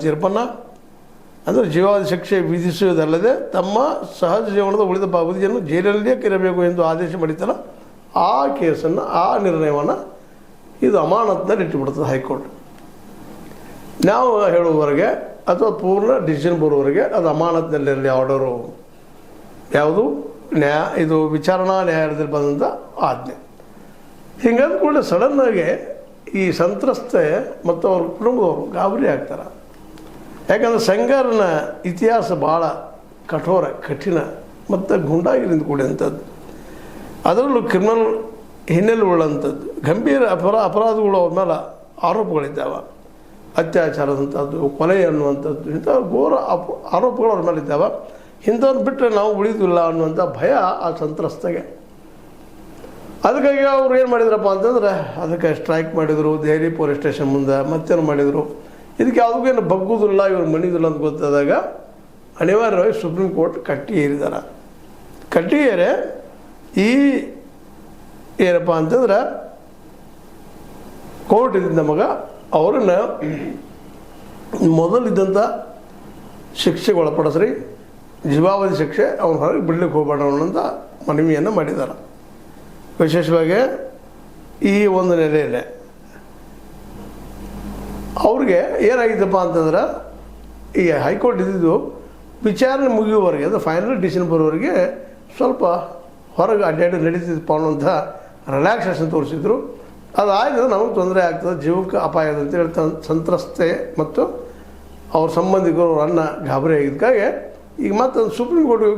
ತೀರ್ಪನ್ನು ಅಂದರೆ ಜೀವಾವಧಿ ಶಿಕ್ಷೆ ವಿಧಿಸುವುದಲ್ಲದೆ ತಮ್ಮ ಸಹಜ ಜೀವನದ ಉಳಿದ ಅವಧಿಯನ್ನು ಜೈಲಲ್ಲಿಯೇ ಇರಬೇಕು ಎಂದು ಆದೇಶ ಮಾಡಿತ್ತಲ್ಲ, ಆ ಕೇಸನ್ನು ಆ ನಿರ್ಣಯವನ್ನು ಇದು ಅಮಾನತ್ನಲ್ಲಿ ಇಟ್ಟುಬಿಡ್ತದೆ ಹೈಕೋರ್ಟ್. ನಾವು ಹೇಳುವವರೆಗೆ ಅಥವಾ ಪೂರ್ಣ ಡಿಸಿಷನ್ ಬರುವವರೆಗೆ ಅದು ಅಮಾನತ್ನಲ್ಲಿರಲಿ ಆರ್ಡರು. ಯಾವುದು ಇದು ವಿಚಾರಣಾ ನ್ಯಾಯಾಲಯದಲ್ಲಿ ಬಂದಂಥ ಆಜ್ಞೆ. ಹಿಂಗಾದ ಕೂಡಲೇ ಸಡನ್ನಾಗಿ ಈ ಸಂತ್ರಸ್ತೆ ಮತ್ತು ಅವ್ರ ಕುಟುಂಬದವರು ಗಾಬರಿ ಆಗ್ತಾರೆ. ಯಾಕಂದರೆ ಸಂಗಾರನ ಇತಿಹಾಸ ಭಾಳ ಕಠೋರ, ಕಠಿಣ ಮತ್ತು ಗುಂಡಾಗಿರಿಂದ ಕೂಡಿದಂಥದ್ದು. ಅದರಲ್ಲೂ ಕ್ರಿಮಿನಲ್ ಹಿನ್ನೆಲೆ ಉಳ್ಳಂಥದ್ದು, ಗಂಭೀರ ಅಪರಾಧಗಳು ಅವ್ರ ಮೇಲೆ ಆರೋಪಗಳಿದ್ದಾವೆ. ಅತ್ಯಾಚಾರದಂಥದ್ದು, ಕೊಲೆ ಅನ್ನುವಂಥದ್ದು, ಇಂಥ ಘೋರ ಆರೋಪಗಳು ಅವ್ರ ಮೇಲೆ ಇದ್ದಾವೆ. ಇಂಥವ್ರು ಬಿಟ್ಟರೆ ನಾವು ಉಳಿದಿಲ್ಲ ಅನ್ನುವಂಥ ಭಯ ಆ ಸಂತ್ರಸ್ತೆಗೆ. ಅದಕ್ಕಾಗಿ ಅವ್ರು ಏನು ಮಾಡಿದ್ರಪ್ಪ ಅಂತಂದ್ರೆ ಅದಕ್ಕೆ ಸ್ಟ್ರೈಕ್ ಮಾಡಿದರು ದೆಹಲಿ ಪೊಲೀಸ್ ಸ್ಟೇಷನ್ ಮುಂದೆ. ಮತ್ತೇನು ಮಾಡಿದರು, ಇದಕ್ಕೆ ಯಾವುದಕ್ಕೇನು ಬಗ್ಗುದಿಲ್ಲ, ಇವ್ರು ಮಣಿದಿಲ್ಲ ಅಂತ ಗೊತ್ತಾದಾಗ ಅನಿವಾರ್ಯವಾಗಿ ಸುಪ್ರೀಂ ಕೋರ್ಟ್ ಕಟ್ಟಿ ಏರಿದಾರೆ. ಕಟ್ಟಿ ಏರೆ ಈ ಏನಪ್ಪ ಅಂತಂದ್ರೆ ಕೋರ್ಟ್ ಇದ್ದ ನಮಗೆ ಅವ್ರನ್ನ ಮೊದಲಿದ್ದಂಥ ಶಿಕ್ಷೆಗೆ ಒಳಪಡಿಸ್ರಿ, ಜೀವಾವಧಿ ಶಿಕ್ಷೆ ಅವ್ರ ಹೊರಗೆ ಬಿಡ್ಲಿಕ್ಕೆ ಹೋಗಬೇಡ ಅನ್ನೋಂಥ ಮನವಿಯನ್ನು ಮಾಡಿದ್ದಾರೆ. ವಿಶೇಷವಾಗಿ ಈ ಒಂದು ನೆಲೆಯಲ್ಲೇ ಅವ್ರಿಗೆ ಏನಾಗಿದ್ದಪ್ಪ ಅಂತಂದ್ರೆ ಈ ಹೈಕೋರ್ಟ್ ಇದ್ದಿದ್ದು ವಿಚಾರಣೆ ಮುಗಿಯುವವರೆಗೆ, ಅದು ಫೈನಲ್ ಡಿಸಿಷನ್ ಬರೋವರೆಗೆ ಸ್ವಲ್ಪ ಹೊರಗೆ ಅಡ್ಡಾಡಿ ನಡೀತಿದ್ದಪ್ಪ ಅನ್ನೋಂಥ ರಿಲ್ಯಾಕ್ಸೇಷನ್ ತೋರಿಸಿದ್ರು. ಅದಾಯಿತು ನಮಗೆ ತೊಂದರೆ ಆಗ್ತದೆ, ಜೀವಕ್ಕೆ ಅಪಾಯ ಅಂತೇಳಿ ಸಂತ್ರಸ್ತೆ ಮತ್ತು ಅವ್ರ ಸಂಬಂಧಿಕರು ಅನ್ನ ಗಾಬರಿ ಆಗಿದ್ದಕ್ಕಾಗಿ ಈಗ ಮತ್ತೆ ಸುಪ್ರೀಂ ಕೋರ್ಟ್ಗೆ